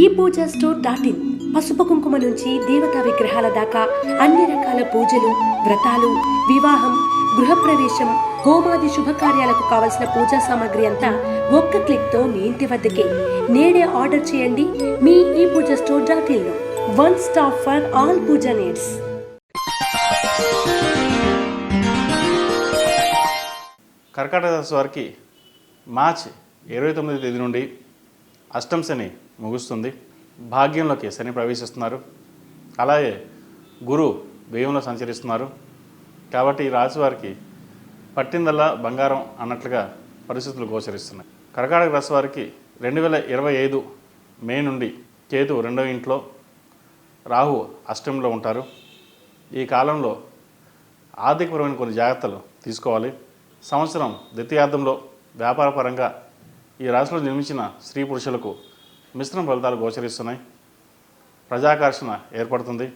ఈ Puja store .in పసుపు కుంకుమ నుంచి దేవతా విగ్రహాల దాకా అన్ని రకాల పూజలు, వ్రతాలు, వివాహం, గృహప్రవేశం, హోమాది శుభకార్యాలకు కావలసిన పూజా సామాగ్రి అంతా ఒక్క క్లిక్తో మీ ఇంటి వద్దకే. నేడే ఆర్డర్ చేయండి మీ ఈ పూజా స్టోర్ .in లో. One stop for all puja needs. కర్కాటక రాశి వారికి మార్చి 29వ తేదీ నుండి అష్టమ శని ముగుస్తుంది. భాగ్యంలోకి శని ప్రవేశిస్తున్నారు. అలాగే గురు వ్యయంలో సంచరిస్తున్నారు. కాబట్టి ఈ రాశి వారికి పట్టిందల్లా బంగారం అన్నట్లుగా పరిస్థితులు గోచరిస్తున్నాయి. కర్కాటక రాశి వారికి 2025 మే నుండి కేతు 2వ ఇంట్లో, రాహు అష్టంలో ఉంటారు. ఈ కాలంలో ఆర్థికపరమైన కొన్ని జాగ్రత్తలు తీసుకోవాలి. సంవత్సరం ద్వితీయార్థంలో వ్యాపారపరంగా ఈ రాశిలో జన్మించిన స్త్రీ పురుషులకు మిశ్రమ ఫలితాలు గోచరిస్తున్నాయి. ప్రజాకర్షణ ఏర్పడుతుంది.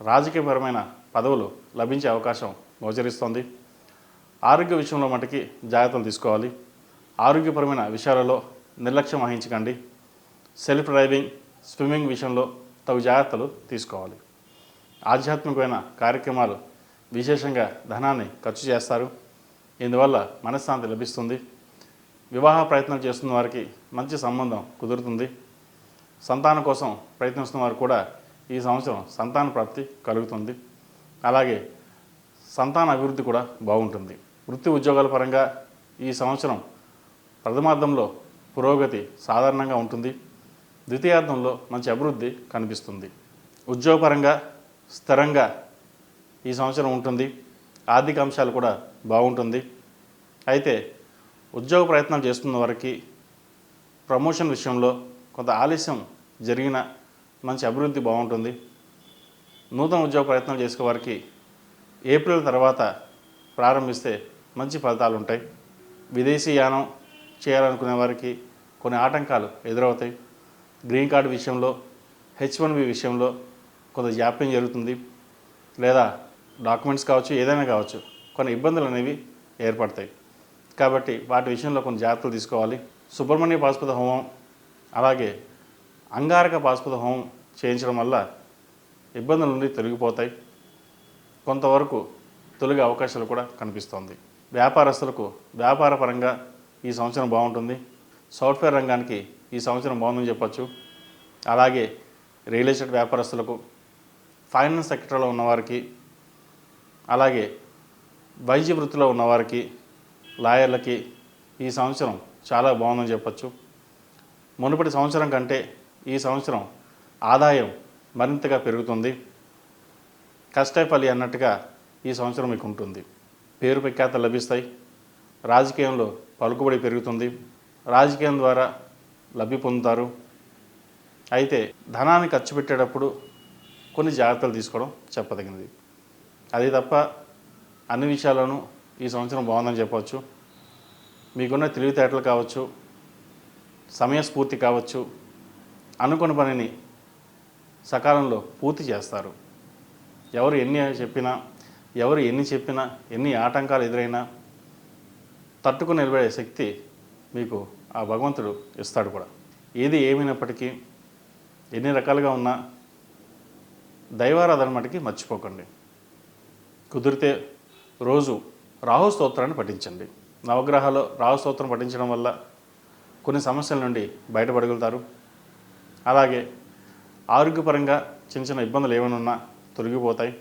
రాజకీయపరమైన పదవులు లభించే అవకాశం గోచరిస్తుంది. ఆరోగ్య విషయంలో మటుకి జాగ్రత్తలు తీసుకోవాలి. ఆరోగ్యపరమైన విషయాలలో నిర్లక్ష్యం వహించకండి. సెల్ఫ్ డ్రైవింగ్, స్విమ్మింగ్ విషయంలో తగు జాగ్రత్తలు తీసుకోవాలి. ఆధ్యాత్మికమైన కార్యక్రమాలు విశేషంగా ధనాన్ని ఖర్చు చేస్తారు. ఇందువల్ల మనశ్శాంతి లభిస్తుంది. వివాహ ప్రయత్నం చేస్తున్న వారికి మంచి సంబంధం కుదురుతుంది. సంతానం కోసం ప్రయత్నిస్తున్న వారు కూడా ఈ సంవత్సరం సంతాన ప్రాప్తి కలుగుతుంది. అలాగే సంతాన అభివృద్ధి కూడా బాగుంటుంది. వృత్తి ఉద్యోగాల పరంగా ఈ సంవత్సరం ప్రథమార్థంలో పురోగతి సాధారణంగా ఉంటుంది. ద్వితీయార్థంలో మంచి అభివృద్ధి కనిపిస్తుంది. ఉద్యోగపరంగా స్థిరంగా ఈ సంవత్సరం ఉంటుంది. ఆర్థిక అంశాలు కూడా బాగుంటుంది. అయితే ఉద్యోగ ప్రయత్నాలు చేస్తున్న వారికి ప్రమోషన్ విషయంలో కొంత ఆలస్యం జరిగిన మంచి అభివృద్ధి బాగుంటుంది. నూతన ఉద్యోగ ప్రయత్నాలు చేసే వారికి ఏప్రిల్ తర్వాత ప్రారంభిస్తే మంచి ఫలితాలు ఉంటాయి. విదేశీ యానం చేయాలనుకునే వారికి కొన్ని ఆటంకాలు ఎదురవుతాయి. గ్రీన్ కార్డు విషయంలో, H1B విషయంలో కొంత జాప్యం జరుగుతుంది. లేదా డాక్యుమెంట్స్ కావచ్చు, ఏదైనా కావచ్చు, కొన్ని ఇబ్బందులు అనేవి ఏర్పడతాయి. కాబట్టి వాటి విషయంలో కొన్ని జాగ్రత్తలు తీసుకోవాలి. సుబ్రహ్మణ్య పాశుపత హోమం, అలాగే అంగారక పాశుపత హోమం చేయించడం వల్ల ఇబ్బందుల నుండి తొలగిపోతాయి. కొంతవరకు తొలగే అవకాశాలు కూడా కనిపిస్తుంది. వ్యాపారస్తులకు వ్యాపారపరంగా ఈ సంవత్సరం బాగుంటుంది. సాఫ్ట్వేర్ రంగానికి ఈ సంవత్సరం బాగుందని చెప్పచ్చు. అలాగే రియల్ ఎస్టేట్ వ్యాపారస్తులకు, ఫైనాన్స్ సెక్టర్లో ఉన్నవారికి, అలాగే వైద్య వృత్తిలో ఉన్నవారికి, లాయర్లకి ఈ సంవత్సరం చాలా బాగుందని చెప్పచ్చు. మునుపటి సంవత్సరం కంటే ఈ సంవత్సరం ఆదాయం మరింతగా పెరుగుతుంది. కష్టపలి అన్నట్టుగా ఈ సంవత్సరం మీకు ఉంటుంది. పేరు ప్రఖ్యాతలు లభిస్తాయి. రాజకీయంలో పలుకుబడి పెరుగుతుంది. రాజకీయం ద్వారా లబ్ధి పొందుతారు. అయితే ధనాన్ని ఖర్చు పెట్టేటప్పుడు కొన్ని జాగ్రత్తలు తీసుకోవడం చెప్పదగినది. అది తప్ప అన్ని విషయాలను ఈ సంవత్సరం బాగుందని చెప్పవచ్చు. మీకున్న తెలివితేటలు కావచ్చు, సమయస్ఫూర్తి కావచ్చు, అనుకున్న పనిని సకాలంలో పూర్తి చేస్తారు. ఎవరు ఎన్ని చెప్పినా, ఎన్ని ఆటంకాలు ఎదురైనా తట్టుకుని నిలబడే శక్తి మీకు ఆ భగవంతుడు ఇస్తాడు కూడా. ఏది ఏమైనప్పటికీ, ఎన్ని రకాలుగా ఉన్నా దైవారాధన మటుకి మర్చిపోకండి. కుదిరితే రోజు రాహు స్తోత్రాన్ని పఠించండి. నవగ్రహాల్లో రాహు స్తోత్రం పఠించడం వల్ల కొన్ని సమస్యల నుండి బయటపడగలుగుతారు. అలాగే ఆరోగ్యపరంగా చిన్న చిన్న ఇబ్బందులు ఏమైనా ఉన్నా తొలగిపోతాయి.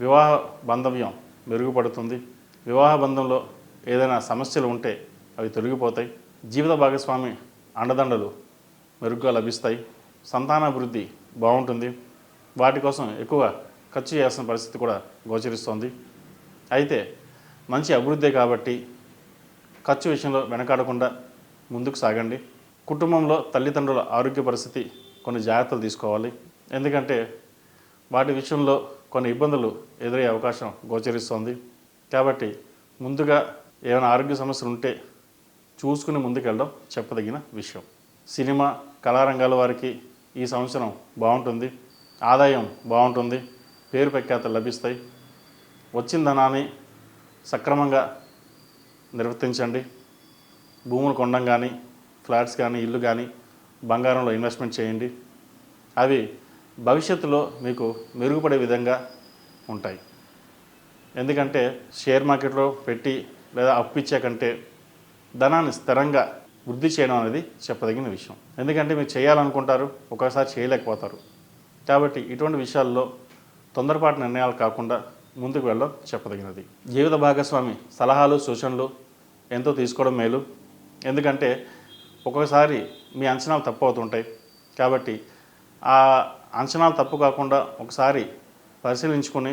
వివాహ బంధవ్యం మెరుగుపడుతుంది. వివాహ బంధంలో ఏదైనా సమస్యలు ఉంటే అవి తొలగిపోతాయి. జీవిత భాగస్వామి అండదండలు మెరుగ్గా లభిస్తాయి. సంతానాభివృద్ధి బాగుంటుంది. వాటి కోసం ఎక్కువ ఖర్చు చేయాల్సిన పరిస్థితి కూడా గోచరిస్తోంది. అయితే మంచి అభివృద్ధి కాబట్టి ఖర్చు విషయంలో వెనకాడకుండా ముందుకు సాగండి. కుటుంబంలో తల్లిదండ్రుల ఆరోగ్య పరిస్థితి కొన్ని జాగ్రత్తలు తీసుకోవాలి. ఎందుకంటే వాటి విషయంలో కొన్ని ఇబ్బందులు ఎదురయ్యే అవకాశం గోచరిస్తోంది. కాబట్టి ముందుగా ఏమైనా ఆరోగ్య సమస్యలు ఉంటే చూసుకుని ముందుకెళ్ళడం చెప్పదగిన విషయం. సినిమా, కళారంగాల వారికి ఈ సంవత్సరం బాగుంటుంది. ఆదాయం బాగుంటుంది. పేరు ప్రఖ్యాతలు లభిస్తాయి. వచ్చిన ధనాన్ని సక్రమంగా నిర్వర్తించండి. భూములు కొనడం కానీ, ఫ్లాట్స్ కానీ, ఇల్లు కానీ, బంగారంలో ఇన్వెస్ట్మెంట్ చేయండి. అవి భవిష్యత్తులో మీకు మెరుగుపడే విధంగా ఉంటాయి. ఎందుకంటే షేర్ మార్కెట్లో పెట్టి లేదా అప్పిచ్చే కంటే ధనాన్ని స్థిరంగా వృద్ధి చేయడం అనేది చెప్పదగిన విషయం. ఎందుకంటే మీరు చేయాలనుకుంటారు, ఒక్కోసారి చేయలేకపోతారు. కాబట్టి ఇటువంటి విషయాల్లో తొందరపాటు నిర్ణయాలు కాకుండా ముందుకు వెళ్ళడం చెప్పదగినది. జీవిత భాగస్వామి సలహాలు సూచనలు ఎంతో తీసుకోవడం మేలు. ఎందుకంటే ఒక్కొక్కసారి మీ అంచనాలు తప్పు అవుతుంటాయి. కాబట్టి ఆ అంచనాలు తప్పు కాకుండా ఒకసారి పరిశీలించుకొని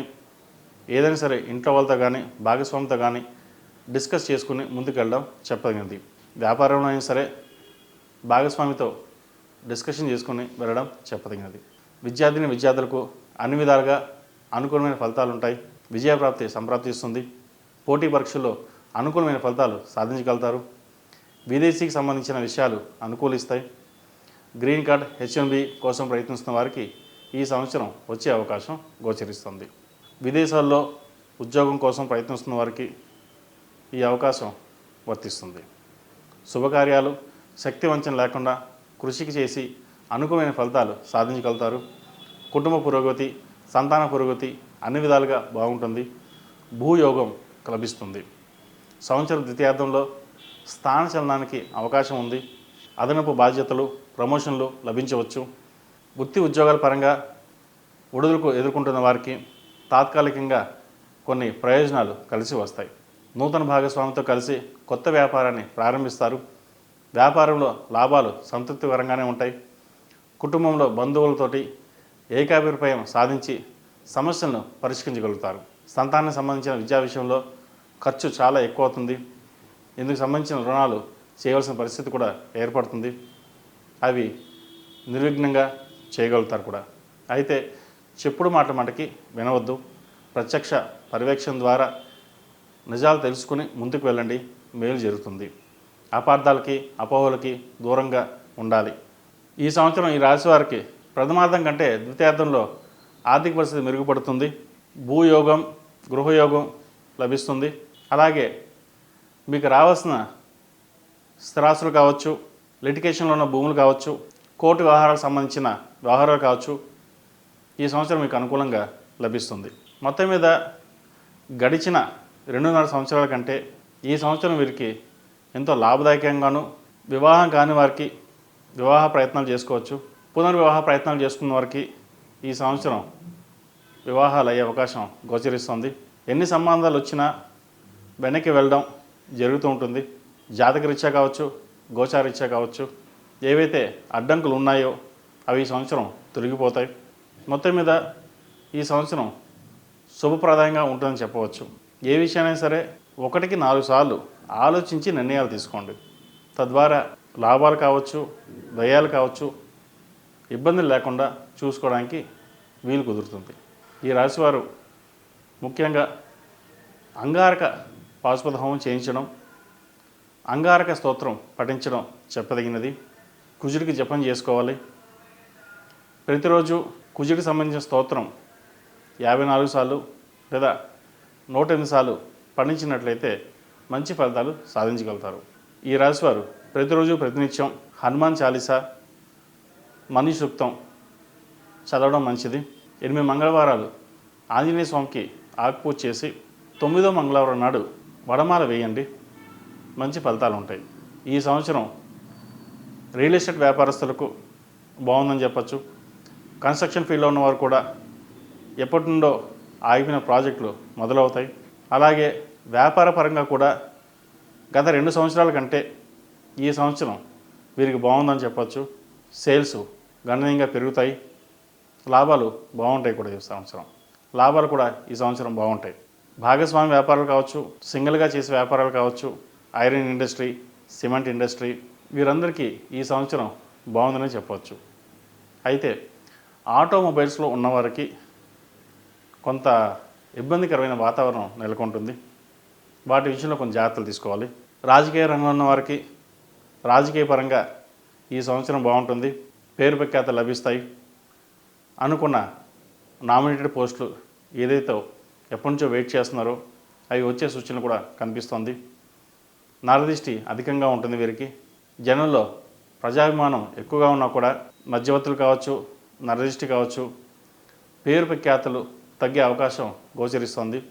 ఏదైనా సరే ఇంట్లో వాళ్ళతో కానీ భాగస్వామితో కానీ డిస్కస్ చేసుకుని ముందుకు వెళ్ళడం చెప్పదగినది. వ్యాపారంలో అయినా సరే భాగస్వామితో డిస్కషన్ చేసుకుని వెళ్ళడం చెప్పదగినది. విద్యార్థులకు అన్ని విధాలుగా అనుకూలమైన ఫలితాలు ఉంటాయి. విజయప్రాప్తి సంప్రాప్తిస్తుంది. పోటీ పరీక్షల్లో అనుకూలమైన ఫలితాలు సాధించగలుగుతారు. విదేశీకి సంబంధించిన విషయాలు అనుకూలిస్తాయి. గ్రీన్ కార్డ్ H1B కోసం ప్రయత్నిస్తున్న వారికి ఈ సంవత్సరం వచ్చే అవకాశం గోచరిస్తుంది. విదేశాల్లో ఉద్యోగం కోసం ప్రయత్నిస్తున్న వారికి ఈ అవకాశం వర్తిస్తుంది. శుభకార్యాలు శక్తి వంచన లేకుండా కృషికి చేసి అనుకూలమైన ఫలితాలు సాధించగలుగుతారు. కుటుంబ పురోగతి, సంతాన పురోగతి అన్ని విధాలుగా బాగుంటుంది. భూయోగం లభిస్తుంది. సంవత్సరం ద్వితీయార్థంలో స్థానచలనానికి అవకాశం ఉంది. అదనపు బాధ్యతలు, ప్రమోషన్లు లభించవచ్చు. వృత్తి ఉద్యోగాల పరంగా ఒడిదుడుకు ఎదుర్కొంటున్న వారికి తాత్కాలికంగా కొన్ని ప్రయోజనాలు కలిసి వస్తాయి. నూతన భాగస్వామితో కలిసి కొత్త వ్యాపారాన్ని ప్రారంభిస్తారు. వ్యాపారంలో లాభాలు సంతృప్తికరంగానే ఉంటాయి. కుటుంబంలో బంధువులతోటి ఏకాభిప్రాయం సాధించి సమస్యలను పరిష్కరించగలుగుతారు. సంతానానికి సంబంధించిన విద్యా విషయంలో ఖర్చు చాలా ఎక్కువ అవుతుంది. ఇందుకు సంబంధించిన రుణాలు చేయవలసిన పరిస్థితి కూడా ఏర్పడుతుంది. అవి నిర్విఘ్నంగా చేయగలుగుతారు కూడా. అయితే చెప్పుడు మాటకి వినవద్దు. ప్రత్యక్ష పర్యవేక్షణ ద్వారా నిజాలు తెలుసుకుని ముందుకు వెళ్ళండి. మేలు జరుగుతుంది. అపార్థాలకి అపోహలకి దూరంగా ఉండాలి. ఈ సంవత్సరం ఈ రాశి వారికి ప్రథమార్థం కంటే ద్వితీయార్థంలో ఆర్థిక పరిస్థితి మెరుగుపడుతుంది. భూయోగం, గృహయోగం లభిస్తుంది. అలాగే మీకు రావాల్సిన స్థిరాస్తులు కావచ్చు, లిటికేషన్లో ఉన్న భూములు కావచ్చు, కోర్టు వ్యవహారాలకు సంబంధించిన వ్యవహారాలు కావచ్చు, ఈ సంవత్సరం మీకు అనుకూలంగా లభిస్తుంది. మొత్తం మీద గడిచిన 2.5 సంవత్సరాల కంటే ఈ సంవత్సరం వీరికి ఎంతో లాభదాయకంగాను, వివాహం కాని వారికి వివాహ ప్రయత్నాలు చేసుకోవచ్చు. పునర్వివాహ ప్రయత్నాలు చేసుకున్న వారికి ఈ సంవత్సరం వివాహాలు అయ్యే అవకాశం గోచరిస్తుంది. ఎన్ని సంబంధాలు వచ్చినా వెనక్కి వెళ్ళడం జరుగుతూ ఉంటుంది. జాతకరీత్యా కావచ్చు, గోచారీత్యా కావచ్చు, ఏవైతే అడ్డంకులు ఉన్నాయో అవి ఈ సంవత్సరం తొలగిపోతాయి. మొత్తం మీద ఈ సంవత్సరం శుభప్రదాయంగా ఉంటుందని చెప్పవచ్చు. ఏ విషయాన్ని సరే 1కి 4 సార్లు ఆలోచించి నిర్ణయాలు తీసుకోండి. తద్వారా లాభాలు కావచ్చు, వ్యయాలు కావచ్చు, ఇబ్బందులు లేకుండా చూసుకోవడానికి వీలు కుదురుతుంది. ఈ రాశివారు ముఖ్యంగా అంగారక పాశుపత హోమం చేయించడం, అంగారక స్తోత్రం పఠించడం చెప్పదగినది. కుజుడికి జపం చేసుకోవాలి. ప్రతిరోజు కుజుడికి సంబంధించిన స్తోత్రం 54 సార్లు లేదా 108 సార్లు పఠించినట్లయితే మంచి ఫలితాలు సాధించగలుగుతారు. ఈ రాశివారు ప్రతిరోజు ప్రతినిత్యం హనుమాన్ చాలీసా, మనీ సూక్తం చదవడం మంచిది. 8 మంగళవారాలు ఆంజనేయ స్వామికి ఆకుపూజ చేసి 9వ మంగళవారం నాడు వడమాల వేయండి. మంచి ఫలితాలు ఉంటాయి. ఈ సంవత్సరం రియల్ ఎస్టేట్ వ్యాపారస్తులకు బాగుందని చెప్పచ్చు. కన్స్ట్రక్షన్ ఫీల్డ్లో ఉన్నవారు కూడా ఎప్పటి నుండో ఆగిపోయిన ప్రాజెక్టులు మొదలవుతాయి. అలాగే వ్యాపార పరంగా కూడా గత 2 సంవత్సరాల కంటే ఈ సంవత్సరం వీరికి బాగుందని చెప్పచ్చు. సేల్స్ గణనీయంగా పెరుగుతాయి. లాభాలు బాగుంటాయి కూడా. ఈ సంవత్సరం లాభాలు కూడా ఈ సంవత్సరం బాగుంటాయి. భాగస్వామి వ్యాపారాలు కావచ్చు, సింగిల్గా చేసే వ్యాపారాలు కావచ్చు, ఐరన్ ఇండస్ట్రీ, సిమెంట్ ఇండస్ట్రీ, వీరందరికీ ఈ సంవత్సరం బాగుందని చెప్పవచ్చు. అయితే ఆటోమొబైల్స్లో ఉన్నవారికి కొంత ఇబ్బందికరమైన వాతావరణం నెలకొంటుంది. వాటి విషయంలో కొంచెం జాగ్రత్తలు తీసుకోవాలి. రాజకీయ రంగంలో ఉన్న వారికి రాజకీయ పరంగా ఈ సంవత్సరం బాగుంటుంది. పేరు ప్రఖ్యాతలు లభిస్తాయి. అనుకున్న నామినేటెడ్ పోస్టులు ఏదైతే ఎప్పటి నుంచో వెయిట్ చేస్తున్నారో అవి వచ్చే సూచనలు కూడా కనిపిస్తుంది. నరదిష్టి అధికంగా ఉంటుంది వీరికి. జనంలో ప్రజాభిమానం ఎక్కువగా ఉన్నా కూడా మధ్యవర్తులు కావచ్చు, నరదిష్టి కావచ్చు, పేరు ప్రఖ్యాతులు తగ్గే అవకాశం గోచరిస్తోంది.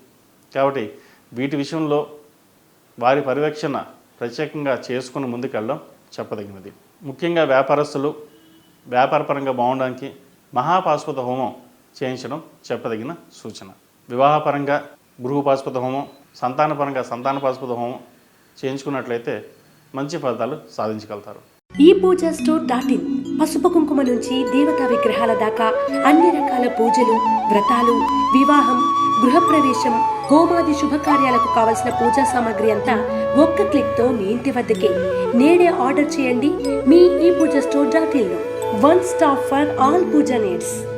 కాబట్టి వీటి విషయంలో వారి పర్యవేక్షణ ప్రత్యేకంగా చేసుకుని ముందుకెళ్ళడం చెప్పదగినది. ముఖ్యంగా వ్యాపారస్తులు వ్యాపారపరంగా బాగుండడానికి మహాపాశుపత హోమం చేయించడం చెప్పదగిన సూచన. వివాహపరంగా గృహపాశుపత హోమం, సంతానపరంగా సంతానపాశుపత హోమం చేయించుకున్నట్లయితే మంచి ఫలితాలు సాధించగలుగుతారు. ఈ పూజా స్టోర్ .in పసుపు కుంకుమ నుంచి దేవతా విగ్రహాల దాకా అన్ని రకాల పూజలు, వ్రతాలు, వివాహం, గృహప్రవేశం, హోమాది శుభకార్యాలకు కావలసిన పూజా సామాగ్రి అంతా ఒక్క క్లిక్తో మీ ఇంటి వద్దకే. నేడే ఆర్డర్ చేయండి మీ ఈ పూజా స్టోర్ .in లో. One stop for all puja needs.